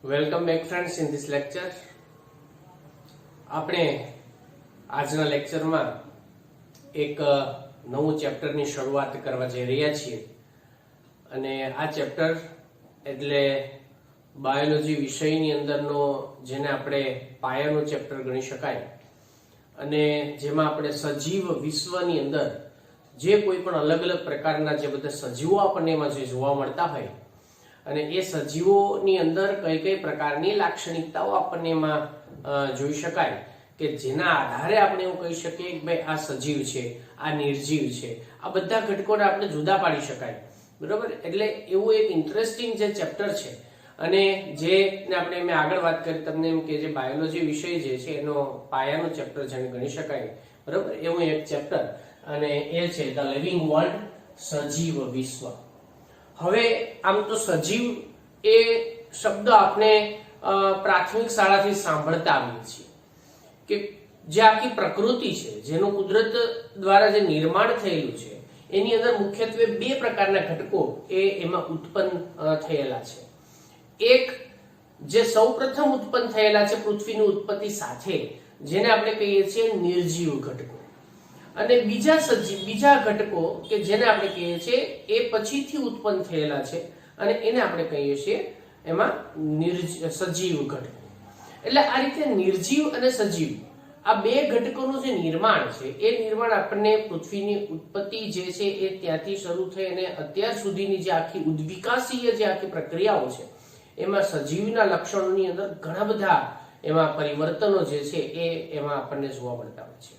Welcome back friends in this lecture. આપણે આજના લેક્ચરમાં એક નવું ચેપ્ટરની શરૂઆત કરવા જઈ રહ્યા છીએ અને આ ચેપ્ટર એટલે બાયોલોજી વિષયની અંદરનો જેને આપણે પાયાનો ચેપ્ટર ગણી શકાય અને જેમાં આપણે સજીવ વિશ્વની અંદર જે કોઈ પણ અલગ અલગ પ્રકારના જે બધા સજીવો આપણને એમાં જે જોવા મળતા હોય અને એ સજીવોની અંદર કઈ કઈ પ્રકારની લાક્ષણિકતાઓ આપણને એમાં જોઈ શકાય કે જેના આધારે આપણે એવું કહી શકીએ કે ભાઈ આ સજીવ છે, આ નિર્જીવ છે, આ બધા ઘટકોને આપણે જુદા પાડી શકાય. બરોબર? એટલે એવું એક ઇન્ટરેસ્ટિંગ જે ચેપ્ટર છે અને જેને આપણે મેં આગળ વાત કરી તમને એમ કે જે બાયોલોજી વિષય જે છે એનો પાયાનો ચેપ્ટર જેને ગણી શકાય. બરોબર? એવું એક ચેપ્ટર અને એ છે ધ લિવિંગ વર્લ્ડ, સજીવ વિશ્વ. હવે આમ તો સજીવ એ શબ્દ આપણે પ્રાથમિક શાળાથી સાંભળતા આવીએ છીએ કે જે આખી પ્રકૃતિ છે જેનું કુદરત દ્વારા જે નિર્માણ થયેલું છે એની અંદર મુખ્યત્વે બે પ્રકારના ઘટકો એમાં ઉત્પન્ન થયેલા છે. એક જે સૌપ્રથમ ઉત્પન્ન થયેલા છે પૃથ્વીની ઉત્પત્તિ સાથે જેને આપણે કહીએ છીએ નિર્જીવ ઘટકો અને બીજા ઘટકો કે જેને આપણે કહીએ છીએ એ પછીથી ઉત્પન્ન થયેલા છે અને એને આપણે કહીએ છીએ એમાં સજીવ ઘટકો. એટલે આ રીતે નિર્જીવ અને સજીવ આ બે ઘટકોનું જે નિર્માણ છે એ નિર્માણ આપણને પૃથ્વીની ઉત્પત્તિ જે છે એ ત્યાંથી શરૂ થઈ અને અત્યાર સુધીની જે આખી ઉદ્વિકાસીય જે આખી પ્રક્રિયાઓ છે એમાં સજીવના લક્ષણોની અંદર ઘણા બધા એમાં પરિવર્તનો જે છે એમાં આપણને જોવા મળતા હોય છે.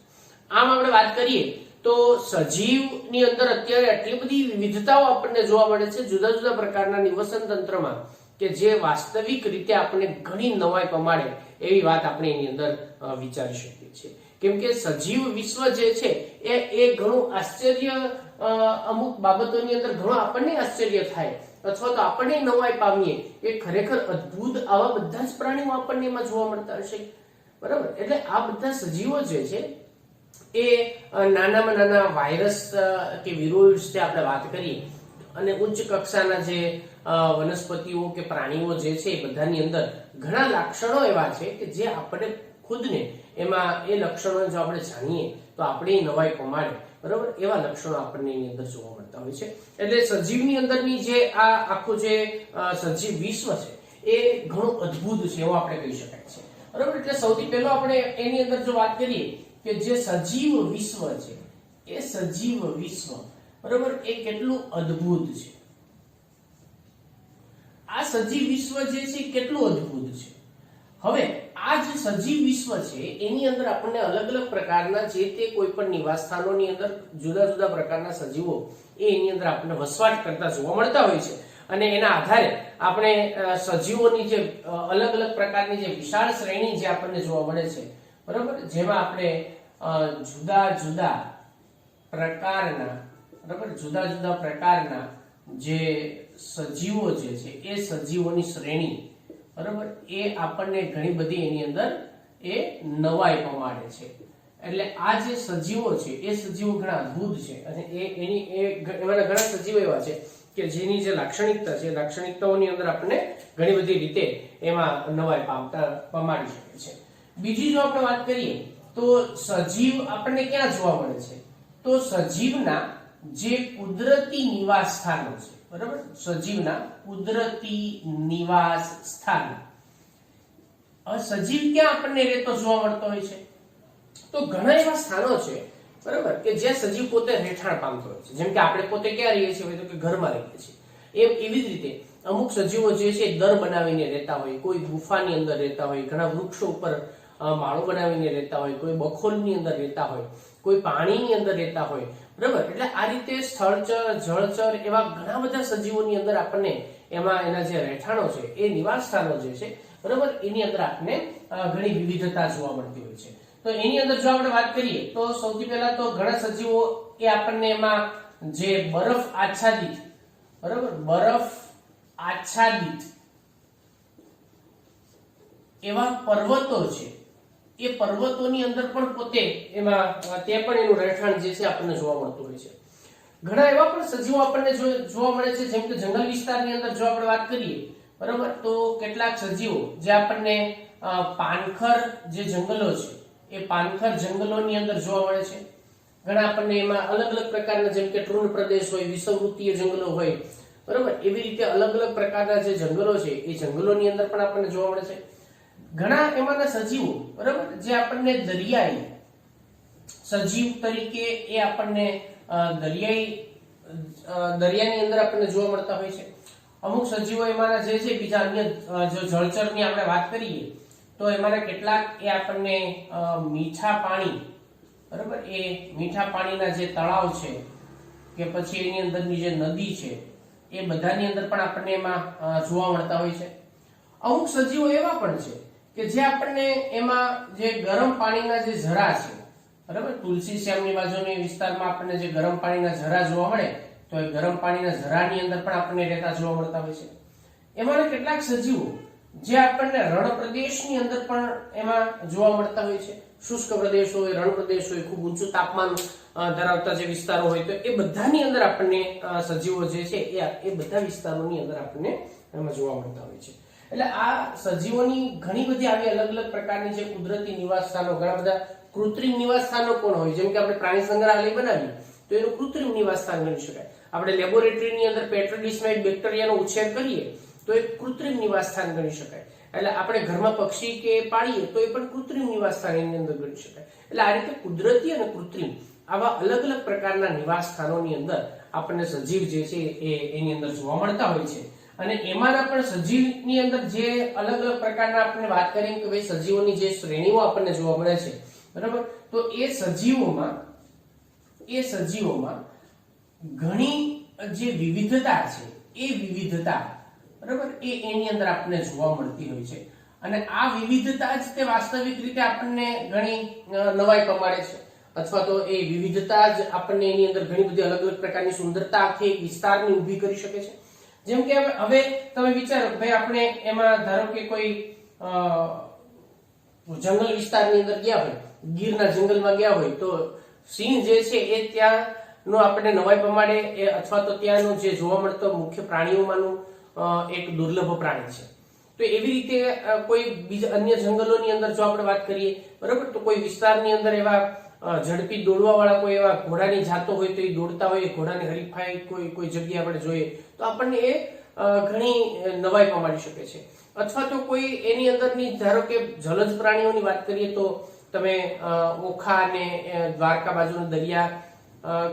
આમ આપણે વાત કરીએ તો સજીવની અંદર અત્યારે આટલી બધી વિવિધતાઓ આપણને જોવા મળે છે જુદા જુદા પ્રકારના નિવસન તંત્રમાં કે જે વાસ્તવિક રીતે આપણને ઘણી નવાઈ પમાડે એવી વાત આપણે એની અંદર વિચારી શકીએ છીએ. કેમ કે સજીવ વિશ્વ જે છે એ ઘણું આશ્ચર્ય અમુક બાબતોની અંદર ઘણું આપણને આશ્ચર્ય થાય અથવા તો આપણને નવાઈ પામીએ એ ખરેખર અદ્ભુત આવા બધા જ પ્રાણીઓ આપણને એમાં જોવા મળતા હશે. બરાબર? એટલે આ બધા સજીવો જે છે એ નાનામાં નાના વાયરસ કે વિરોઇડ્સ જે આપણે વાત કરીએ અને ઉચ્ચ કક્ષાના જે વનસ્પતિઓ કે પ્રાણીઓ જે છે એ બધાની અંદર ઘણા લક્ષણો એવા છે કે જે આપણે ખુદને એમાં એ લક્ષણો જો આપણે જાણીએ તો આપણે નવાઈ પમાડે. બરોબર? એવા લક્ષણો આપણને એની અંદર જોવા મળતા હોય છે. એટલે સજીવની અંદરની જે આ આખું જે સજીવ વિશ્વ છે એ ઘણું અદ્ભુત છે એવું આપણે કહી શકાય છે. બરોબર? એટલે સૌથી પહેલો આપણે એની અંદર જો વાત કરીએ કે જે સજીવ વિશ્વ છે એ સજીવ વિશ્વ બરોબર એ કેટલું અદ્ભુત છે. આ સજીવ વિશ્વ જે છે કેટલું અદ્ભુત છે. હવે આ જે સજીવ વિશ્વ છે એની અંદર આપણને અલગ અલગ પ્રકારના જે તે કોઈ પણ નિવાસ સ્થાનોની અંદર જુદા જુદા પ્રકારના સજીવો એની અંદર આપણને વસવાટ કરતા જોવા મળતા હોય છે અને એના આધારે આપણે સજીવોની જે અલગ અલગ પ્રકારની જે વિશાળ શ્રેણી જે આપણને જોવા મળે છે. બરાબર? જેમાં આપણે જુદા જુદા પ્રકારના જે સજીવો જે છે એ સજીવોની શ્રેણી બરાબર એ આપણને ઘણી બધી એની અંદર એ નવાઈ પમાડે છે. એટલે આ જે સજીવો છે એ સજીવો ઘણા અદ્ભુત છે અને એમાંના ઘણા સજીવો એવા છે કે જેની જે લાક્ષણિકતા છે લાક્ષણિકતાઓની અંદર આપણને ઘણી બધી રીતે એમાં નવાઈ પમાડી શકે છે. બીજી જો આપણે વાત કરીએ તો સજીવ આપણને ક્યાં જોવા મળે છે તો સજીવના જે કુદરતી નિવાસ સ્થાનો છે. બરાબર? સજીવના કુદરતી નિવાસ સ્થાન. સજીવ ક્યાં આપણને રહેતો જોવા મળતો હોય છે તો ઘણા એવા સ્થાનો છે બરાબર કે જે સજીવ પોતે રહેઠાણ પામતો હોય છે. જેમ કે આપણે પોતે ક્યાં રહીએ છીએ તો કે ઘરમાં રહીએ છીએ એવી જ રીતે અમુક સજીવો જે છે દર બનાવીને રહેતા હોય, કોઈ ગુફાની અંદર રહેતા હોય, ઘણા વૃક્ષો ઉપર માળો બનાવીને રહેતા હોય, કોઈ બખોલની અંદર રહેતા હોય, કોઈ પાણીની અંદર રહેતા હોય. બરાબર? એટલે આ રીતે સ્થળચર જળચર એવા ઘણા બધા સજીવોની અંદર આપણને એમાં એના જે રહેઠાણો છે એ નિવાસ સ્થાનો જે છે બરાબર એની અંદર આપણને ઘણી વિવિધતા જોવા મળતી હોય છે. તો એની અંદર જો આપણે વાત કરીએ તો સૌથી પહેલા તો ઘણા સજીવો એ આપણને એમાં જે બરફ આચ્છાદિત એવા પર્વતો છે એ પર્વતોની અંદર પણ પોતે એમાં તે પણ એનું રહેઠાણ જે છે આપણને જોવા મળતું હોય છે. ઘણા એવા પણ સજીવો આપણને જોવા મળે છે જેમ કે જંગલ વિસ્તારની અંદર જો આપણે વાત કરીએ બરોબર. તો કેટલાક સજીવો જે આપણને પાનખર જે જંગલો છે એ પાનખર જંગલોની અંદર જોવા મળે છે. ઘણા આપણને એમાં અલગ અલગ પ્રકારના, જેમ કે તૃણ પ્રદેશ હોય, વિષુવવૃત્તીય જંગલો હોય, બરોબર, એવી રીતે અલગ અલગ પ્રકારના જે જંગલો છે એ જંગલોની અંદર પણ આપણને જોવા મળે છે. ઘણા એમાંના સજીવો, બરોબર, જે આપણને દરિયાઈ સજીવ તરીકે એ આપણને દરિયાની અંદર આપણને જોવા મળતા હોય છે. અમુક સજીવો એમાંના જે છે બીજા અન્ય જો જળચરની આપણે વાત કરીએ તો એમાંના કેટલાક એ આપણને મીઠા પાણી, બરોબર, એ મીઠા પાણીના જે તળાવ છે કે પછી એની અંદરની જે નદી છે એ બધાની અંદર પણ આપણને એમાં જોવા મળતા હોય છે. અમુક સજીવો એવા પણ છે કે જે આપણને એમાં જે ગરમ પાણીના જે ઝરા છે, બરાબર, તુલસી શ્યામની બાજુની વિસ્તારમાં આપણને જે ગરમ પાણીના ઝરા જોવા મળે તો એ ગરમ પાણીના ઝરાની અંદર પણ આપણને રહેતા જોવા મળતા હોય છે. એમાંના કેટલાક સજીવો જે આપણને રણ પ્રદેશની અંદર પણ એમાં જોવા મળતા હોય છે. શુષ્ક પ્રદેશ હોય, રણ પ્રદેશ હોય, ખૂબ ઊંચું તાપમાન ધરાવતા જે વિસ્તારો હોય તો એ બધાની અંદર આપણને સજીવો જે છે એ બધા વિસ્તારોની અંદર આપણને એમાં જોવા મળતા હોય છે. એટલે આ સજીવોની ઘણી બધી આવી અલગ અલગ પ્રકારની જે કુદરતી નિવાસ સ્થાનો, ઘણા બધા કૃત્રિમ નિવાસ સ્થાનો પણ હોય. જેમ કે આપણે પ્રાણી સંગ્રહાલય બનાવીએ તો એનું કૃત્રિમ નિવાસ સ્થાન ગણી શકાય. આપણે લેબોરેટરીની અંદર પેટ્રોડિસ્માઇડ બેક્ટેરિયાનો ઉછેર કરીએ તો એ કૃત્રિમ નિવાસ સ્થાન ગણી શકાય. એટલે આપણે ઘરમાં પક્ષી કે પાળીએ તો એ પણ કૃત્રિમ નિવાસ સ્થાન એની અંદર ગણી શકાય. એટલે આ રીતે કુદરતી અને કૃત્રિમ આવા અલગ અલગ પ્રકારના નિવાસ સ્થાનોની અંદર આપણને સજીવ જે છે એની અંદર જોવા મળતા હોય છે. અને એમાંના પણ સજીવની અંદર જે અલગ અલગ પ્રકારના આપણે વાત કરીએ કે ભાઈ સજીવોની જે શ્રેણીઓ આપણને જોવા મળે છે, બરાબર, તો એ સજીવોમાં ઘણી જે વિવિધતા છે એ વિવિધતા, બરાબર, એની અંદર આપણને જોવા મળતી હોય છે. અને આ વિવિધતા જ તે વાસ્તવિક રીતે આપણને ઘણી નવાઈ પમાડે છે, અથવા તો એ વિવિધતા જ આપણને એની અંદર ઘણી બધી અલગ અલગ પ્રકારની સુંદરતા આખી એક વિસ્તારની ઊભી કરી શકે છે. જેમ કે હવે તમે વિચારો ભાઈ આપણે એમાં ધારો કે કોઈ જંગલ વિસ્તારની અંદર ગયા હોય, ગીરના જંગલમાં ગયા હોય તો સિંહ જે છે એ ત્યાંનો આપણને નવાઈ પ્રમાણે અથવા તો ત્યાંનું જે જોવા મળતો મુખ્ય પ્રાણીઓમાંનું એક દુર્લભ પ્રાણી છે. તો એવી રીતે કોઈ બીજા અન્ય જંગલોની અંદર જો આપણે વાત કરીએ, બરાબર, તો કોઈ વિસ્તારની અંદર એવા ઝડપી દોડવા વાળા કોઈ એવા ઘોડાની જાતો હોય તો એ દોડતા હોય, ઘોડાની હરીફાઈ કોઈ જગ્યાએ આપણે જોઈએ તો આપણને એ ઘણી નવાઈ પમાડી શકે છે. અથવા તો કોઈ એની અંદરની ધારો કે જલજ પ્રાણીઓની વાત કરીએ તો તમે ઓખા અને દ્વારકા બાજુના દરિયા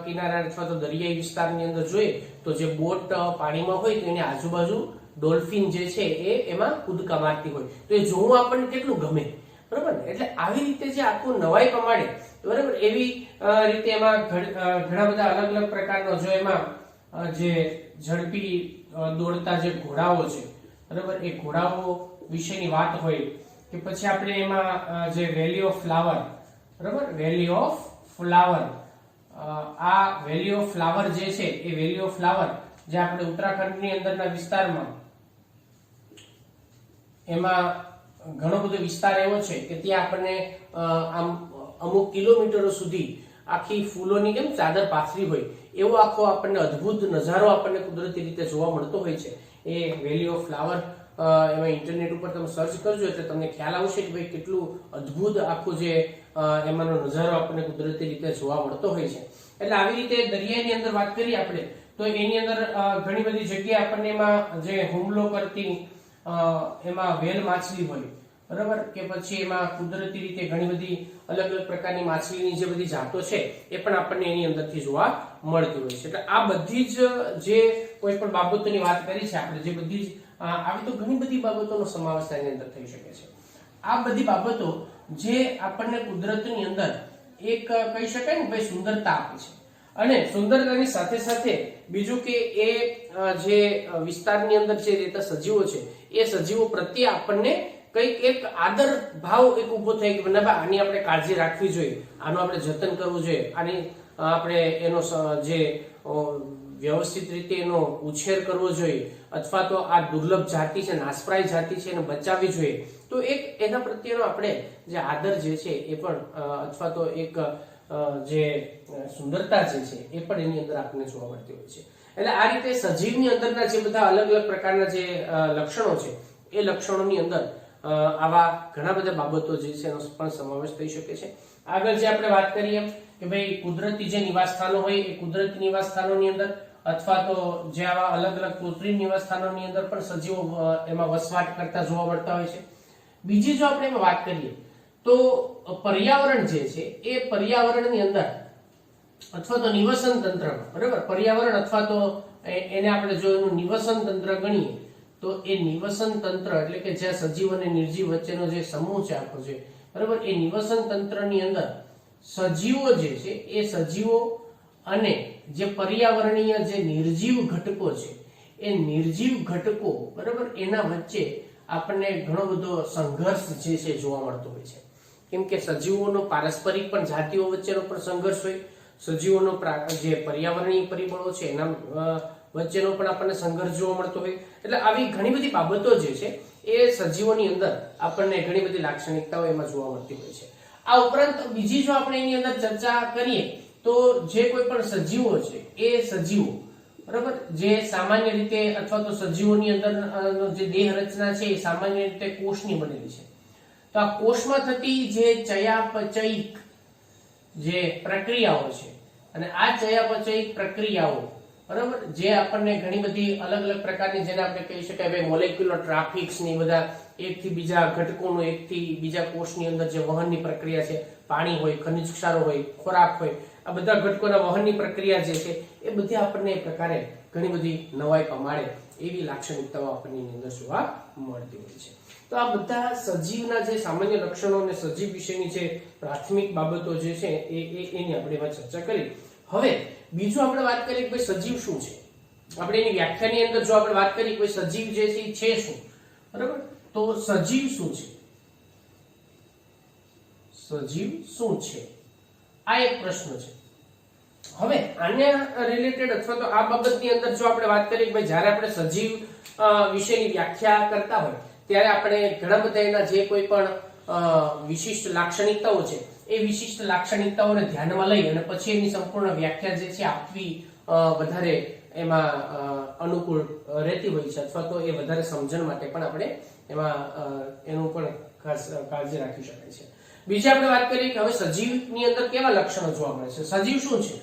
કિનારા અથવા તો દરિયાઈ વિસ્તારની અંદર જોઈએ તો જે બોટ પાણીમાં હોય તો એની આજુબાજુ ડોલ્ફિન જે છે એમાં કૂદકા મારતી હોય તો એ જોવું આપણને કેટલું ગમે, બરાબર ને. એટલે આવી રીતે જે આખું નવાઈ પમાડે, બરાબર, એવી રીતે એમાં ઘણા બધા અલગ અલગ પ્રકારનો જો એમાં જે ઝડપી દોડતા જે ઘોડાઓ છે, બરાબર, એ ઘોડાઓ વિશેની વાત હોય કે પછી આપણે એમાં જે વેલી ઓફ ફ્લાવર, બરાબર, વેલી ઓફ ફ્લાવર, આ વેલી ઓફ ફ્લાવર જે છે એ વેલી ઓફ ફ્લાવર જે આપણે ઉત્તરાખંડની અંદરના વિસ્તારમાં એમાં ઘણો બધો વિસ્તાર એવો છે કે ત્યાં આપણને આમ અમુક કિલોમીટરો સુધી આખી ફૂલોની કેમ ચાદર પાથરી હોય એવો આખો આપણને અદ્ભુત નજારો આપણને કુદરતી રીતે જોવા મળતો હોય છે. એ વેલી ઓફ ફ્લાવર એમાં ઇન્ટરનેટ ઉપર તમે સર્ચ કરજો એટલે તમને ખ્યાલ આવશે કે ભાઈ કેટલું અદ્ભુત આખું જે એમાંનો નજારો આપણને કુદરતી રીતે જોવા મળતો હોય છે. એટલે આવી રીતે દરિયાની અંદર વાત કરીએ આપણે તો એની અંદર ઘણી બધી જગ્યાએ આપણને એમાં જે હુમલો કરતી એમાં વેલ માછલી હોય, બરાબર, કે પછી એમાં કુદરતી રીતે ઘણી બધી અલગ અલગ પ્રકારની માછલીની જે બધી જાતો છે એ પણ આપણને એની અંદરથી જોવા મળતી હોય છે. એટલે આ બધી જ જે કોઈ પણ બાબતોની વાત કરી છે આપણે, જે બધી જ આવી તો ઘણી બધી બાબતોનો સમાવેશ એની અંદર થઈ શકે છે. આ બધી બાબતો જે આપણને કુદરતની અંદર એક કહી શકાય ને ભાઈ સુંદરતા આપે છે. અને સુંદરતાની સાથે સાથે બીજું કે એ જે વિસ્તારની અંદર જે રહેતા સજીવો છે એ સજીવો પ્રત્યે આપણને કઈક એક આદર ભાવ એક ઉભો થાય કે આની આપણે કાળજી રાખવી જોઈએ, આનું આપણે જતન કરવું જોઈએ, આની આપણે એનો જે વ્યવસ્થિત રીતે એનો ઉછેર કરવો જોઈએ, અથવા તો આ દુર્લભ જાતિ છે, નાશપ્રાય જાતિ છે, એને બચાવવી જોઈએ. તો એક એના પ્રત્યેનો આપણે જે આદર જે છે એ પણ અથવા તો એક જે સુંદરતા જે છે એ પણ એની અંદર આપણને જોવા મળતી હોય છે. એટલે આ રીતે સજીવની અંદરના જે બધા અલગ અલગ પ્રકારના જે લક્ષણો છે એ લક્ષણોની અંદર આવા ઘણા બધા બાબતો જે છે એનો પણ સમાવેશ થઈ શકે છે. આગળ જે આપણે વાત કરીએ કે ભાઈ કુદરતી જે નિવાસ સ્થાનો હોય એ કુદરતી નિવાસ સ્થાનોની અંદર અથવા તો જે આવા અલગ અલગ કૃત્રિમ નિવાસ સ્થાનોની અંદર પણ સજીવો એમાં વસવાટ કરતા જોવા મળતા હોય છે. બીજી જો આપણે એમાં વાત કરીએ તો પર્યાવરણ જે છે એ પર્યાવરણની અંદર અથવા તો નિવસન તંત્રમાં, બરાબર, પર્યાવરણ અથવા તો એને આપણે જો એનું નિવસન તંત્ર ગણીએ તો એ નિવસન તંત્ર એટલે કે જ્યાં સજીવ અને નિર્જીવ વચ્ચેનો જે સમૂહ છે આખો છે, બરાબર, એ નિવસન તંત્રની અંદર સજીવો જે છે એ સજીવો અને જે પર્યાવરણીય જે નિર્જીવ ઘટકો છે એ નિર્જીવ ઘટકો, બરાબર, એના વચ્ચે આપણને ઘણો બધો સંઘર્ષ જે છે જોવા મળતો હોય છે. કેમ કે સજીવોનો પારસ્પરિક પણ જાતિઓ વચ્ચેનો પણ સંઘર્ષ હોય, સજીવોનો જે પર્યાવરણીય પરિબળો છે એના વચ્ચેનો પણ આપણને સંઘર્ષ જોવા મળતો હોય. એટલે આવી ઘણી બધી બાબતો જે છે એ સજીવોની અંદર આપણને ઘણી બધી લાક્ષણિકતાઓ એમાં જોવા મળતી હોય છે. આ ઉપરાંત બીજી જો આપણે એની અંદર ચર્ચા કરીએ તો જે કોઈ પણ સજીવો છે એ સજીવો, બરાબર, જે સામાન્ય રીતે અથવા તો સજીવોની અંદર જે દેહ રચના છે એ સામાન્ય રીતે કોષની બનેલી છે. તો આ કોષમાં થતી જે ચયાપચયિક જે પ્રક્રિયાઓ છે અને આ ચયાપચયિક પ્રક્રિયાઓ, બરાબર, જે આપણને ઘણી બધી અલગ અલગ પ્રકારની, જેને આપણે કહી શકાય ભાઈ મોલેક્યુલર ટ્રાફિક્સ ની બધા એકથી બીજા ઘટકોનું એકથી બીજા કોષની અંદર જે વહનની પ્રક્રિયા છે, પાણી હોય, ખનિજ ક્ષારો હોય, ખોરાક હોય, આ બધા ઘટકોના વહનની પ્રક્રિયા જે છે એ બધી આપણને એ પ્રકારે ઘણી બધી નવાઈ પમાડે એવી લાક્ષણિકતાઓ આપણને એની અંદર જોવા મળતી હોય છે. તો આ બધા સજીવના જે સામાન્ય લક્ષણો અને સજીવ વિશેની જે પ્રાથમિક બાબતો જે છે એની આપણે એમાં ચર્ચા કરી. હવે બીજું આપણે વાત કરીએ કે ભાઈ સજીવ શું છે. આપણે એની વ્યાખ્યાની અંદર જો આપણે વાત કરીએ કે સજીવ જે છે શું, બરાબર, તો સજીવ શું છે, સજીવ શું છે, આ એક પ્રશ્ન છે. હવે આના રિલેટેડ અથવા તો આ બાબતની અંદર જો આપણે વાત કરીએ કે ભાઈ જ્યારે આપણે સજીવ વિશેની વ્યાખ્યા કરતા હોય ત્યારે આપણે ઘણા બધા એના જે કોઈ પણ વિશિષ્ટ લાક્ષણિકતાઓ છે એ વિશિષ્ટ લાક્ષણિકતાઓને ધ્યાનમાં લઈ અને પછી એની સંપૂર્ણ વ્યાખ્યા જે છે આપવી વધારે એમાં અનુકૂળ રહેતી હોય છે, અથવા તો એ વધારે સમજણ માટે પણ આપણે એમાં એનું પણ ખાસ કાળજી રાખી શકાય છે. બીજી આપણે વાત કરીએ કે હવે સજીવની અંદર કેવા લક્ષણો જોવા મળે છે. સજીવ શું છે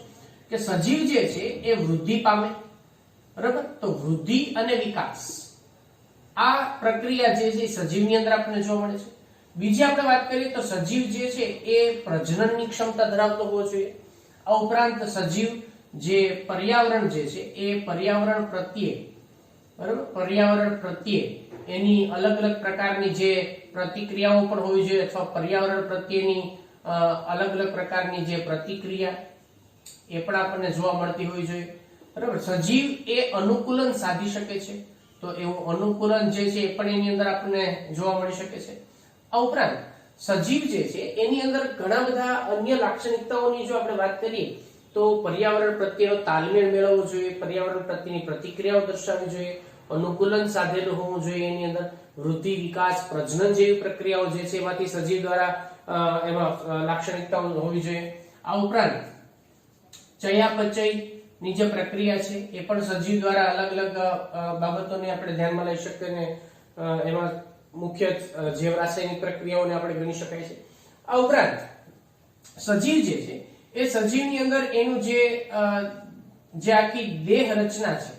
કે સજીવ જે છે એ વૃદ્ધિ પામે, બરાબર, તો વૃદ્ધિ અને વિકાસ આ પ્રક્રિયા જે છે સજીવની અંદર આપણને જોવા મળે છે. બીજી આપણે વાત કરીએ તો સજીવ જે છે એ પ્રજનનની ક્ષમતા ધરાવતો હોવો જોઈએ. આ ઉપરાંત સજીવ જે પર્યાવરણ જે છે એ પર્યાવરણ પ્રત્યે, બરાબર, પર્યાવરણ પ્રત્યે એની અલગ અલગ પ્રકારની જે પ્રતિક્રિયાઓ પણ હોવી જોઈએ, અથવા પર્યાવરણ પ્રત્યેની અલગ અલગ પ્રકારની જે પ્રતિક્રિયા એ પણ આપણને જોવા મળતી હોવી જોઈએ, બરાબર. સજીવ એ અનુકૂલન સાધી શકે છે, તો એવું અનુકૂલન જે છે એ પણ એની અંદર આપણને જોવા મળી શકે છે. આ ઉપરાંત સજીવ જે છે એની અંદર ઘણા બધા અન્ય લાક્ષણિકતાઓની જો આપણે વાત કરીએ તો પર્યાવરણ પ્રત્યેનો તાલમેલ મેળવવો જોઈએ, પર્યાવરણ પ્રત્યેની પ્રતિક્રિયાઓ દર્શાવવી જોઈએ, અનુકૂલન સાધેલું હોવું જોઈએ, એની અંદર વૃદ્ધિ, વિકાસ, પ્રજનન જેવી પ્રક્રિયાઓ જે છે એમાંથી સજીવ દ્વારા એમાં લાક્ષણિકતાઓ હોવી જોઈએ. આ ઉપરાંત ચયાપચય ની જે પ્રક્રિયા છે એ પણ સજીવ દ્વારા અલગ અલગ બાબતોને આપણે ધ્યાનમાં લઈ શકીએ અને એમાં મુખ્ય જૈવ રાસાયણિક પ્રક્રિયાઓને આપણે ગણી શકાય છે. આ ઉપરાંત સજીવ જે છે એ સજીવની અંદર એનું જે આખી દેહ રચના છે,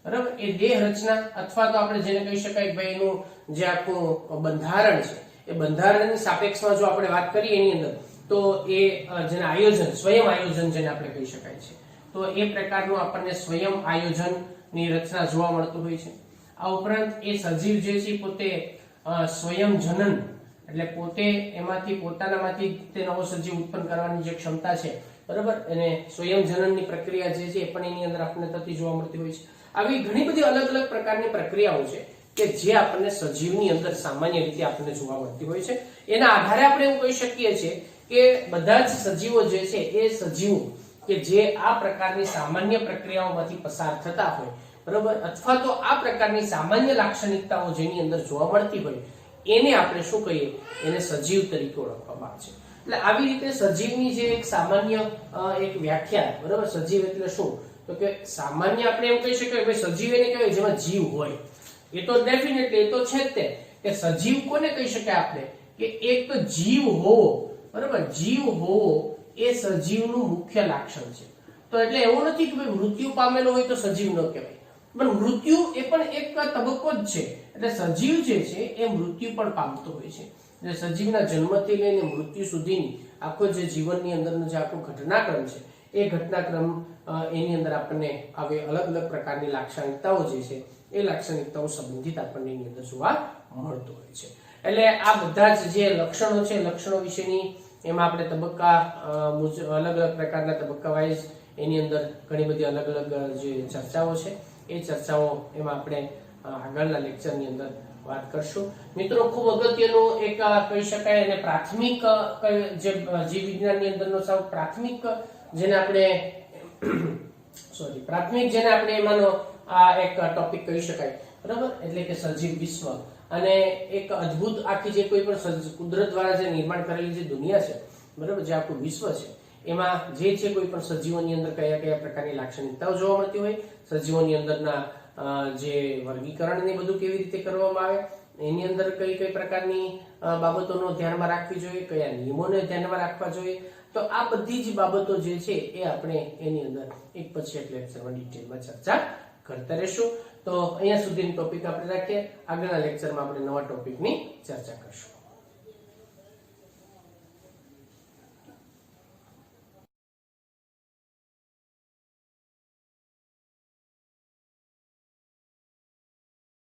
બરાબર, એ દેહ રચના અથવા તો આપણે જેને કહી શકાય ભાઈ એનું જે આખું બંધારણ છે એ બંધારણની સાપેક્ષમાં જો આપણે વાત કરીએ એની અંદર તો એ જેને આયોજન, સ્વયં આયોજન જેને આપણે કહી શકાય છે, તો એ પ્રકારનું આપણને સ્વયં આયોજનની રચના જોવા મળતું હોય છે. આ ઉપરાંત એ સજીવ જે છે પોતે સ્વયં જનન એટલે પોતે એમાંથી પોતાનામાંથી તે નવો સજીવ ઉત્પન્ન કરવાની જે ક્ષમતા છે, બરાબર, અને સ્વયં જનનની પ્રક્રિયા જે છે એ પણ એની અંદર આપણને થતી જોવા મળતી હોય છે. આવી ઘણી બધી અલગ અલગ પ્રકારની પ્રક્રિયાઓ છે કે જે આપણને સજીવની અંદર સામાન્ય રીતે આપણને જોવા મળતી હોય છે. એના આધારે આપણે એવું કહી શકીએ છીએ કે બધા જ સજીવો જે છે એ સજીવો કે જે આ પ્રકારની સામાન્ય પ્રક્રિયાઓમાંથી પસાર થતા હોય, બરાબર, અથવા તો આ પ્રકારની સામાન્ય લાક્ષણિકતાઓ જેની અંદર જોવા મળતી હોય એને આપણે શું કહીએ, એને સજીવ તરીકે ઓળખવામાં આવે છે. એટલે આવી રીતે સજીવની જે એક સામાન્ય એક વ્યાખ્યા, બરાબર, સજીવ એટલે શું, તો કે સામાન્ય આપણે એમ કહી શકીએ કે સજીવ એને કહેવાય જેમાં જીવ હોય. એ તો ડેફિનેટલી એ તો છે જ તે કે સજીવ કોને કહી શકાય આપણે કે એક જીવ હોવો, બરાબર, જીવ હોવો એ સજીવનું મુખ્ય લક્ષણ છે. તો એટલે એવું નથી કે ભાઈ મૃત્યુ પામેલો હોય તો સજીવ ન કહેવાય, પણ મૃત્યુ એ પણ એક તબક્કો જ છે. એટલે સજીવ જે છે એ મૃત્યુ પણ પામતો હોય છે. એટલે સજીવના જન્મથી લઈને મૃત્યુ સુધીની આખો જે જીવનની અંદરનો જે આખો ઘટનાક્રમ છે એ ઘટનાક્રમ એની અંદર આપણને આવી અલગ અલગ પ્રકારની લાક્ષણિકતાઓ જે છે એ લાક્ષણિકતાઓ સંબંધિત આપણને એની અંદર જોવા મળતો હોય છે. એટલે આ બધા જ જે લક્ષણો છે, લક્ષણો વિશેની એમાં આપણે તબક્કા અલગ અલગ પ્રકારના તબક્કા વાઇઝ એની અંદર ઘણી બધી અલગ અલગ જે ચર્ચાઓ છે એ ચર્ચાઓ એમાં આપણે આગળના લેક્ચરની અંદર વાત કરશું. મિત્રો, ખૂબ અગત્યનું એક કહી શકાય અને પ્રાથમિક જે જીવ વિજ્ઞાનની અંદરનો સાવ પ્રાથમિક જેને આપણે પ્રાથમિક જેને આપણે એમાંનો આ એક ટોપિક કહી શકાય, બરાબર, એટલે કે સજીવ વિશ્વ. અને એક અદ્ભુત આખી જે કોઈ પણ કુદરત દ્વારા જે નિર્માણ કરેલી જે દુનિયા છે, બરાબર, જે આખું વિશ્વ છે એમાં જે છે કોઈ પણ સજીવોની અંદર કયા કયા પ્રકારની લાક્ષણિકતાઓ જોવા મળતી હોય, સજીવોની અંદરના જે વર્ગીકરણ ને બધું કેવી રીતે કરવામાં આવે, એની અંદર કઈ કઈ પ્રકારની બાબતોનો ધ્યાનમાં રાખવી જોઈએ, કયા નિયમોને ધ્યાનમાં રાખવા જોઈએ, તો આ બધી જ બાબતો જે છે એ આપણે એની અંદર એક પછી એક લેક્ચરમાં ડિટેલમાં ચર્ચા કરતા રહેશું. તો અહીંયા સુધીનો ટોપિક આપણે રાખીએ. આગળના લેક્ચરમાં આપણે નવા ટોપિકની ચર્ચા કરશું.